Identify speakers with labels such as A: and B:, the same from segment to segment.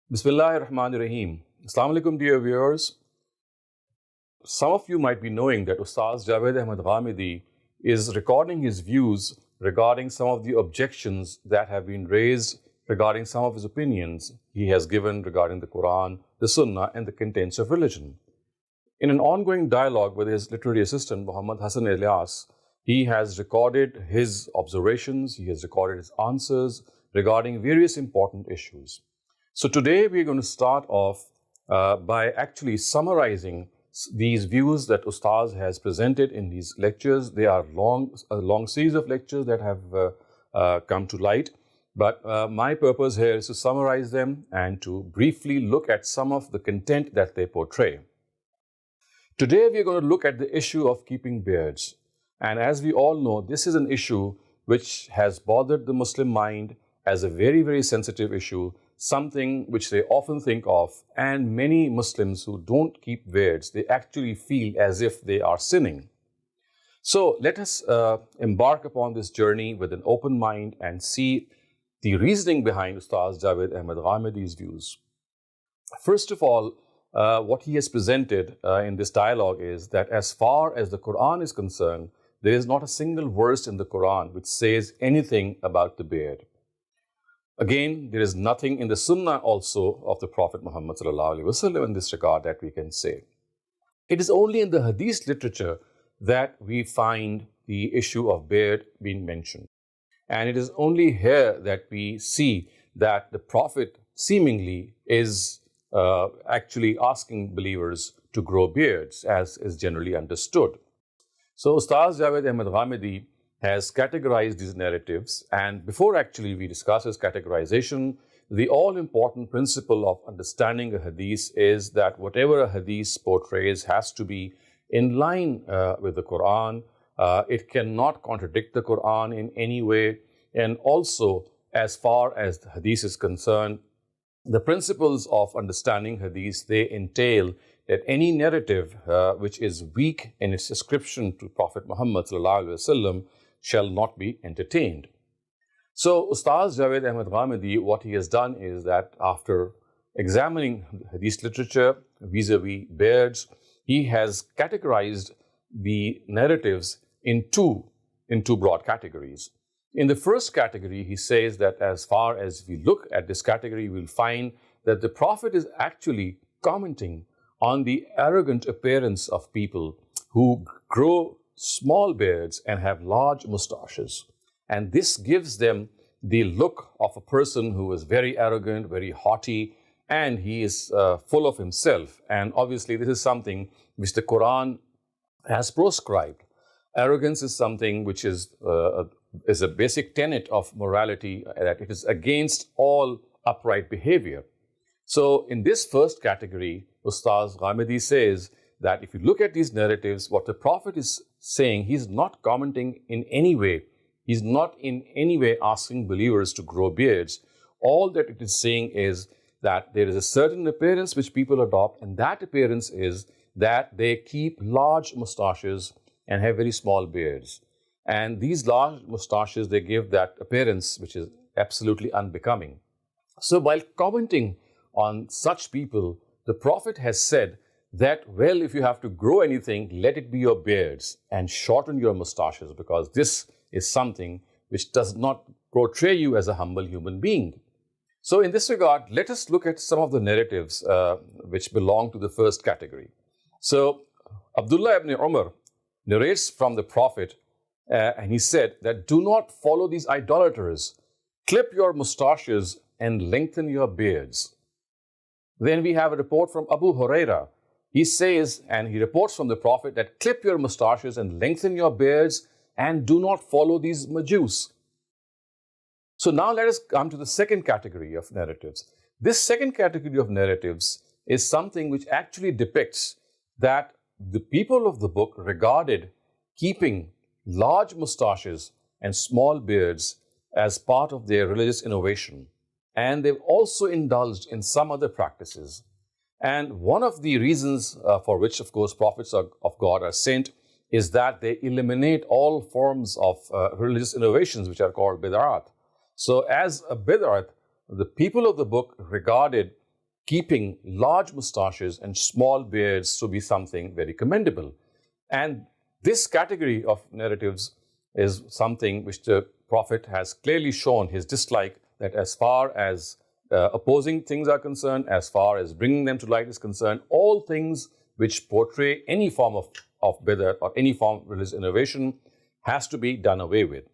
A: Bismillahirrahmanirrahim. Assalamu alaikum, dear viewers. Some of you might be knowing that Ustaz Javed Ahmed Ghamidi is recording his views regarding some of the objections that have been raised regarding some of his opinions he has given regarding the Quran, the Sunnah, and the contents of religion. In an ongoing dialogue with his literary assistant, Muhammad Hassan Ilyas, he has recorded his observations, he has recorded his answers regarding various important issues. So today we're going to start off by actually summarizing these views that Ustaz has presented in these lectures. They are a long series of lectures that have come to light. But my purpose here is to summarize them and to briefly look at some of the content that they portray. Today we're going to look at the issue of keeping beards. And as we all know, this is an issue which has bothered the Muslim mind as a very, very sensitive issue, something which they often think of, and many Muslims who don't keep beards, they actually feel as if they are sinning. So let us embark upon this journey with an open mind and see the reasoning behind Ustaz Javed Ahmed Ghamidi's views. First of all, what he has presented in this dialogue is that as far as the Quran is concerned, there is not a single verse in the Quran which says anything about the beard. Again, there is nothing in the Sunnah also of the Prophet Muhammad ﷺ in this regard that we can say. It is only in the Hadith literature that we find the issue of beard being mentioned. And it is only here that we see that the Prophet seemingly is actually asking believers to grow beards, as is generally understood. So Ustaz Javed Ahmed Ghamidi has categorized these narratives, and before actually we discuss his categorization, the all-important principle of understanding a hadith is that whatever a hadith portrays has to be in line with the Quran. It cannot contradict the Quran in any way, and also as far as the hadith is concerned, the principles of understanding hadith, they entail that any narrative which is weak in its ascription to Prophet Muhammad ﷺ shall not be entertained. So Ustaz Javed Ahmed Ghamidi, what he has done is that after examining hadith literature vis-a-vis beards, he has categorized the narratives in two broad categories. In the first category, he says that as far as we look at this category, we'll find that the Prophet is actually commenting on the arrogant appearance of people who grow small beards and have large mustaches. And this gives them the look of a person who is very arrogant, very haughty, and he is full of himself. And obviously, this is something which the Quran has proscribed. Arrogance is something which is a basic tenet of morality, that it is against all upright behavior. So in this first category, Ustaz Ghamidi says that if you look at these narratives, what the Prophet is saying, he's not commenting in any way. He's not in any way asking believers to grow beards. All that it is saying is that there is a certain appearance which people adopt, and that appearance is that they keep large mustaches and have very small beards. And these large mustaches, they give that appearance which is absolutely unbecoming. So while commenting on such people, the Prophet has said that, well, if you have to grow anything, let it be your beards and shorten your mustaches, because this is something which does not portray you as a humble human being. So in this regard, let us look at some of the narratives which belong to the first category. So Abdullah ibn Umar narrates from the Prophet, and he said that, do not follow these idolaters. Clip your mustaches and lengthen your beards. Then we have a report from Abu Huraira. He says, and he reports from the Prophet, that clip your mustaches and lengthen your beards and do not follow these Majus. So now let us come to the second category of narratives. This second category of narratives is something which actually depicts that the people of the book regarded keeping large mustaches and small beards as part of their religious innovation. And they've also indulged in some other practices. And one of the reasons for which, of course, prophets of God are sent is that they eliminate all forms of religious innovations which are called bid'at. So as a bid'at, the people of the book regarded keeping large moustaches and small beards to be something very commendable. And this category of narratives is something which the Prophet has clearly shown his dislike, that as far as opposing things are concerned, as far as bringing them to light is concerned, all things which portray any form of bid'ah or any form of religious innovation has to be done away with.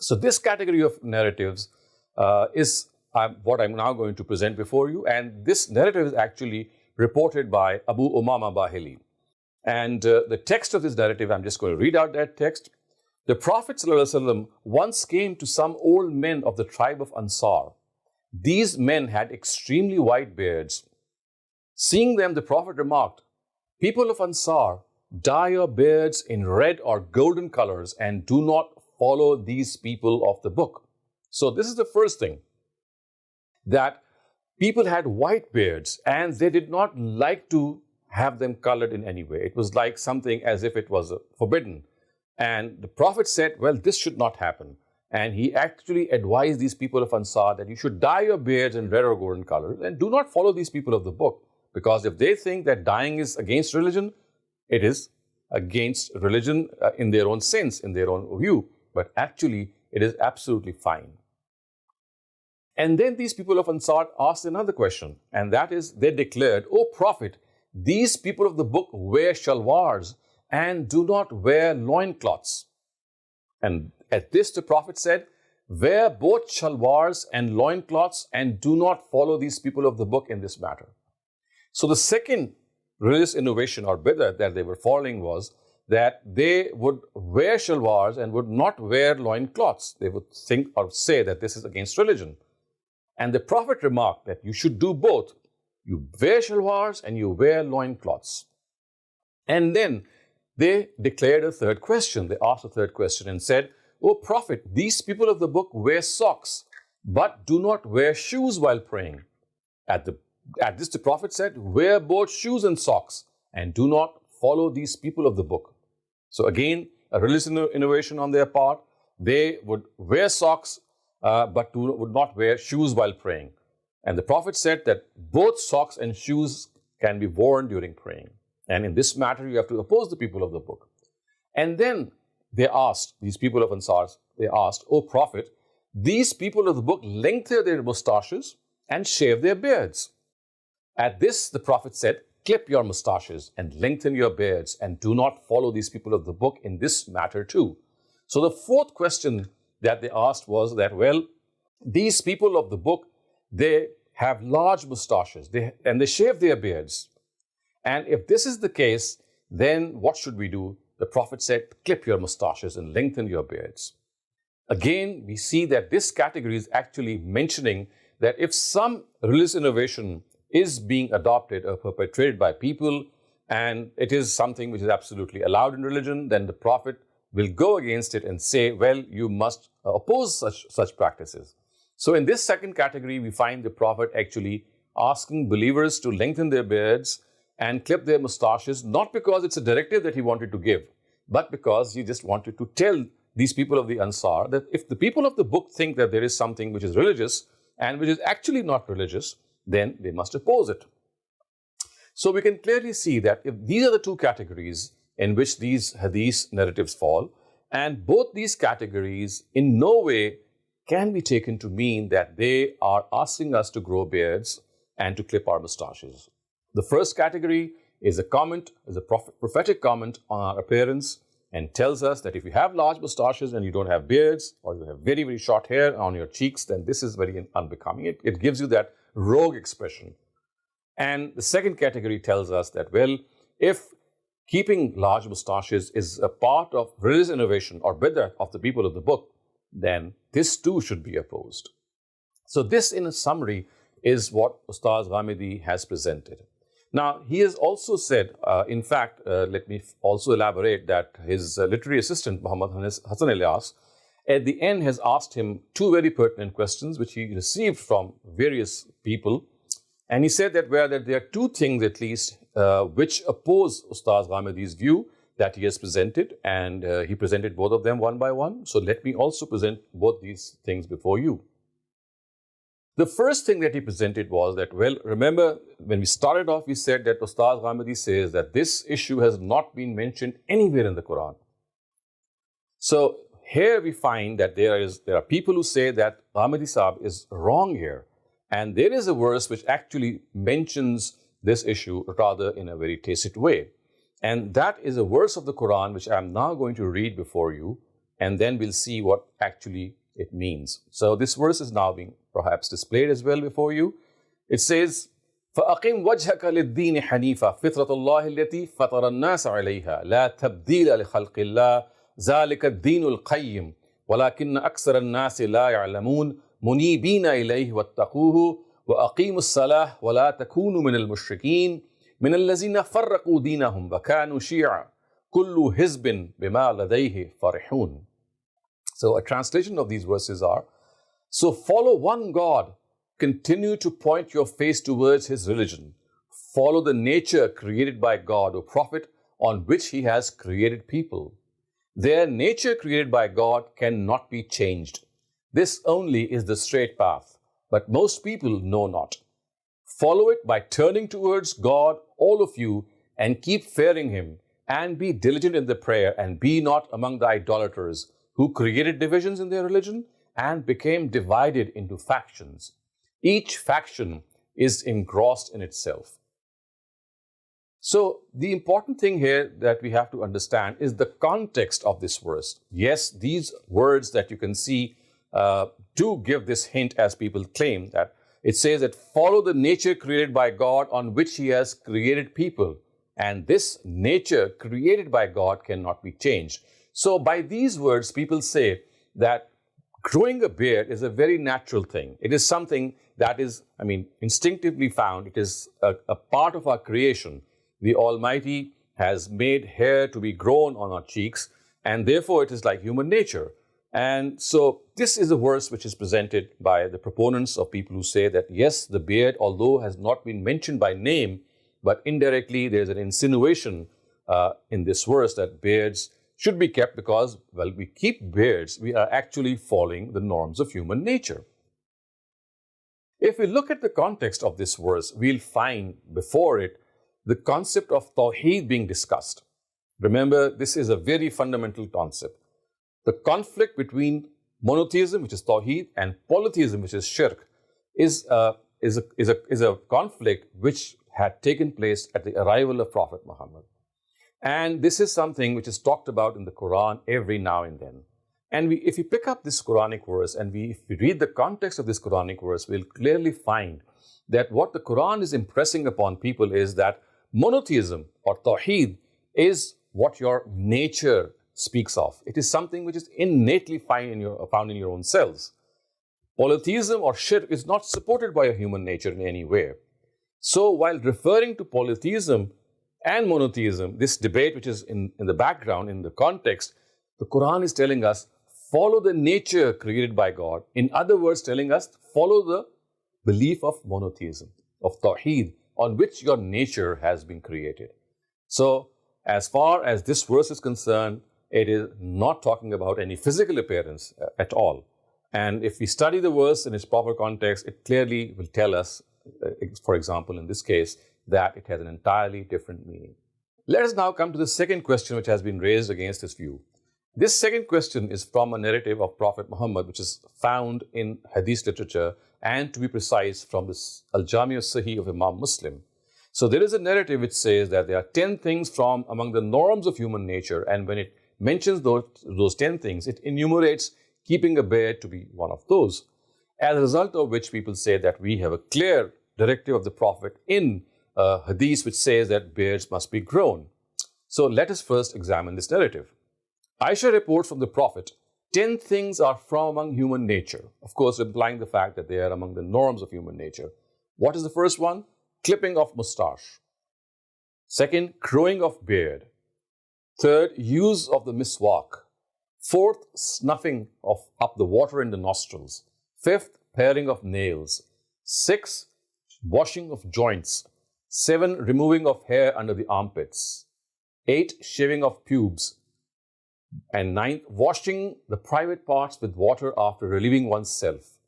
A: So this category of narratives is what I'm now going to present before you, and this narrative is actually reported by Abu Umama Bahili. And the text of this narrative, I'm just going to read out that text. The Prophet ﷺ once came to some old men of the tribe of Ansar. These men had extremely white beards. Seeing them, the Prophet remarked, "People of Ansar, dye your beards in red or golden colors and do not follow these people of the book." So this is the first thing, that people had white beards and they did not like to have them colored in any way. It was like something as if it was forbidden. And the Prophet said, well, this should not happen. And he actually advised these people of Ansar that you should dye your beards in red or golden colors and do not follow these people of the book. Because if they think that dyeing is against religion, it is against religion in their own sense, in their own view. But actually, it is absolutely fine. And then these people of Ansar asked another question, and that is, they declared, "O Prophet, these people of the book wear shalwars and do not wear loincloths." And at this, the Prophet said, "Wear both shalwars and loincloths and do not follow these people of the book in this matter." So the second religious innovation or bid'ah that they were following was that they would wear shalwars and would not wear loincloths. They would think or say that this is against religion. And the Prophet remarked that you should do both. You wear shalwars and you wear loincloths. And then they declared a third question. They asked a third question and said, "O Prophet, these people of the book wear socks, but do not wear shoes while praying." At this, the Prophet said, "Wear both shoes and socks and do not follow these people of the book." So again, a religious innovation on their part. They would wear socks, but would not wear shoes while praying. And the Prophet said that both socks and shoes can be worn during praying. And in this matter, you have to oppose the people of the book. And then they asked, these people of Ansar, they asked, "O Prophet, these people of the book lengthen their moustaches and shave their beards." At this, the Prophet said, "Clip your moustaches and lengthen your beards and do not follow these people of the book in this matter too." So the fourth question that they asked was that, well, these people of the book, they have large moustaches and they shave their beards. And if this is the case, then what should we do? The Prophet said, "Clip your moustaches and lengthen your beards." Again, we see that this category is actually mentioning that if some religious innovation is being adopted or perpetrated by people, and it is something which is absolutely allowed in religion, then the Prophet will go against it and say, well, you must oppose such practices. So in this second category, we find the Prophet actually asking believers to lengthen their beards and clip their moustaches, not because it's a directive that he wanted to give, but because he just wanted to tell these people of the Ansar that if the people of the book think that there is something which is religious and which is actually not religious, then they must oppose it. So we can clearly see that if these are the two categories in which these hadith narratives fall, and both these categories in no way can be taken to mean that they are asking us to grow beards and to clip our moustaches. The first category is a comment, is a prophetic comment on our appearance, and tells us that if you have large moustaches and you don't have beards, or you have very, very short hair on your cheeks, then this is very unbecoming. It gives you that rogue expression. And the second category tells us that, well, if keeping large moustaches is a part of religious innovation or bid'ah of the people of the book, then this too should be opposed. So this, in a summary, is what Ustaz Ghamidi has presented. Now, he has also said, in fact, let me also elaborate that his literary assistant, Muhammad Hassan Ilyas, at the end has asked him two very pertinent questions which he received from various people. And he said that there are two things at least which oppose Ustaz Ghamidi's view that he has presented, and he presented both of them one by one. So let me also present both these things before you. The first thing that he presented was that, well, remember when we started off, we said that Ustaz Ghamidi says that this issue has not been mentioned anywhere in the Quran. So here we find that there are people who say that Ghamidi Sahib is wrong here. And there is a verse which actually mentions this issue rather in a very tacit way. And that is a verse of the Quran which I am now going to read before you, and then we'll see what actually it means. So this verse is now being perhaps displayed as well before you. It says, فَأَقِمْ وَجْهَكَ لِلدِّينِ حَنِيفًا فِطْرَةَ اللَّهِ الَّتِي فَطَرَ النَّاسَ عَلَيْهَا لَا تَبْدِيلَ لِخَلْقِ اللَّهِ ذَلِكَ الدِّينُ الْقَيِّمُ وَلَكِنَّ أَكْثَرَ النَّاسِ لَا يَعْلَمُونَ مُنِيبِينَ إِلَيْهِ وَاتَّقُوهُ وَأَقِيمُوا الصَّلَاةَ وَلَا تَكُونُوا مِنَ الْمُشْرِكِينَ مِنَ الَّذِينَ فَرَّقُوا دِينَهُمْ وَكَانُوا شِيَعًا كُلُّ حِزْبٍ بِمَا لَدَيْهِ فَرِحُونَ. So a translation of these verses are, so follow one God, continue to point your face towards His religion, follow the nature created by God, O Prophet, on which He has created people. Their nature created by God cannot be changed. This only is the straight path, but most people know not. Follow it by turning towards God, all of you, and keep fearing Him, and be diligent in the prayer, and be not among the idolaters who created divisions in their religion and became divided into factions. Each faction is engrossed in itself. So the important thing here that we have to understand is the context of this verse. Yes, these words that you can see do give this hint, as people claim, that it says that follow the nature created by God on which He has created people. And this nature created by God cannot be changed. So by these words, people say that growing a beard is a very natural thing. It is something that is, instinctively found. It is a part of our creation. The Almighty has made hair to be grown on our cheeks, and therefore it is like human nature. And so this is a verse which is presented by the proponents of people who say that yes, the beard, although has not been mentioned by name, but indirectly there's an insinuation in this verse that beards should be kept because, well, we keep beards, we are actually following the norms of human nature. If we look at the context of this verse, we'll find before it the concept of Tawheed being discussed. Remember, this is a very fundamental concept. The conflict between monotheism, which is Tawheed, and polytheism, which is Shirk, is a conflict which had taken place at the arrival of Prophet Muhammad. And this is something which is talked about in the Quran every now and then. And if we pick up this Quranic verse and if we read the context of this Quranic verse, we'll clearly find that what the Quran is impressing upon people is that monotheism or Tawheed is what your nature speaks of. It is something which is innately found in your own selves. Polytheism or Shirk is not supported by a human nature in any way. So while referring to polytheism and monotheism, this debate which is in the background, in the context, the Quran is telling us, follow the nature created by God. In other words, telling us, follow the belief of monotheism, of Tawheed, on which your nature has been created. So, as far as this verse is concerned, it is not talking about any physical appearance at all. And if we study the verse in its proper context, it clearly will tell us, for example, in this case, that it has an entirely different meaning. Let us now come to the second question which has been raised against this view. This second question is from a narrative of Prophet Muhammad, which is found in Hadith literature, and to be precise, from the Al-Jami al-Sahih of Imam Muslim. So there is a narrative which says that there are 10 things from among the norms of human nature, and when it mentions those 10 things, it enumerates keeping a beard to be one of those. As a result of which people say that we have a clear directive of the Prophet in Hadith which says that beards must be grown. So let us first examine this narrative. Aisha reports from the Prophet, 10 things are from among human nature. Of course, implying the fact that they are among the norms of human nature. What is the first one? Clipping of mustache. Second, growing of beard. Third, use of the miswak. Fourth, snuffing up the water in the nostrils. Fifth, paring of nails. Sixth, washing of joints. 7, removing of hair under the armpits. 8, shaving of pubes. And 9, washing the private parts with water after relieving oneself.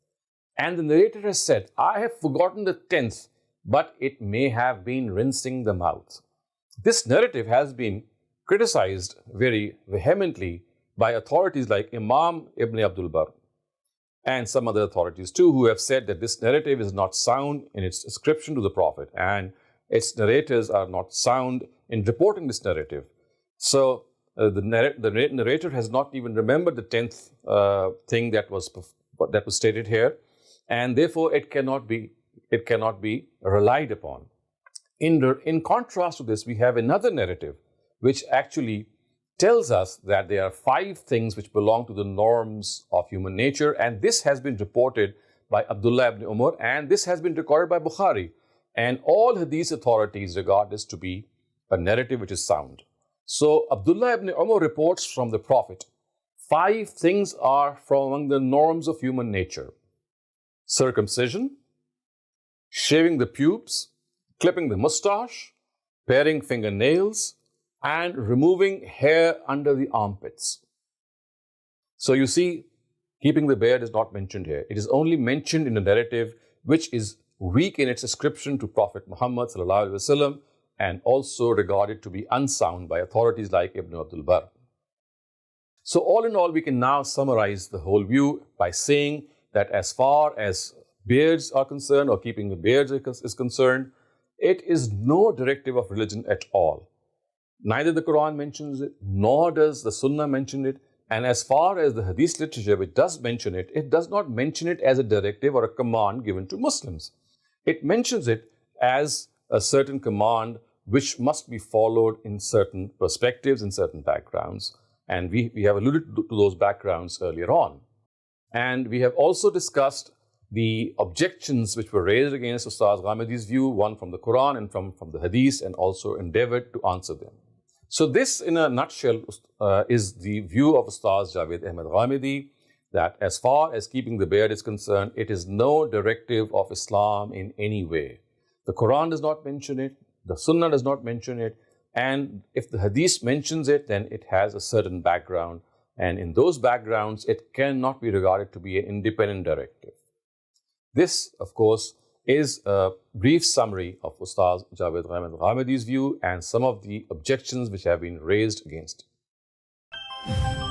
A: And the narrator has said, I have forgotten the 10th, but it may have been rinsing the mouth. This narrative has been criticized very vehemently by authorities like Imam Ibn Abdul Barr and some other authorities too, who have said that this narrative is not sound in its ascription to the Prophet, and its narrators are not sound in reporting this narrative. So the narrator has not even remembered the 10th thing that was stated here, and therefore it cannot be relied upon. In contrast to this, we have another narrative which actually tells us that there are 5 things which belong to the norms of human nature, and this has been reported by Abdullah ibn Umar, and this has been recorded by Bukhari, and all hadith authorities regard this to be a narrative which is sound. So Abdullah ibn Umar reports from the Prophet, 5 things are from among the norms of human nature: circumcision, shaving the pubes, clipping the mustache, paring fingernails, and removing hair under the armpits. So you see, keeping the beard is not mentioned here. It is only mentioned in a narrative which is weak in its ascription to Prophet Muhammad ﷺ, and also regarded to be unsound by authorities like Ibn Abdul Barr. So all in all, we can now summarize the whole view by saying that as far as beards are concerned, or keeping the beards is concerned, it is no directive of religion at all. Neither the Quran mentions it, nor does the Sunnah mention it. And as far as the Hadith literature which does mention it, it does not mention it as a directive or a command given to Muslims. It mentions it as a certain command which must be followed in certain perspectives, in certain backgrounds. And we have alluded to those backgrounds earlier on. And we have also discussed the objections which were raised against Ustaz Ghamidi's view, one from the Quran and from the Hadith, and also endeavored to answer them. So this, in a nutshell, is the view of Ustaz Javed Ahmed Ghamidi, that as far as keeping the beard is concerned, it is no directive of Islam in any way. The Quran does not mention it, the Sunnah does not mention it, and if the Hadith mentions it, then it has a certain background, and in those backgrounds, it cannot be regarded to be an independent directive. This, of course, is a brief summary of Ustaz Javed Ahmed Ghamidi's view and some of the objections which have been raised against it.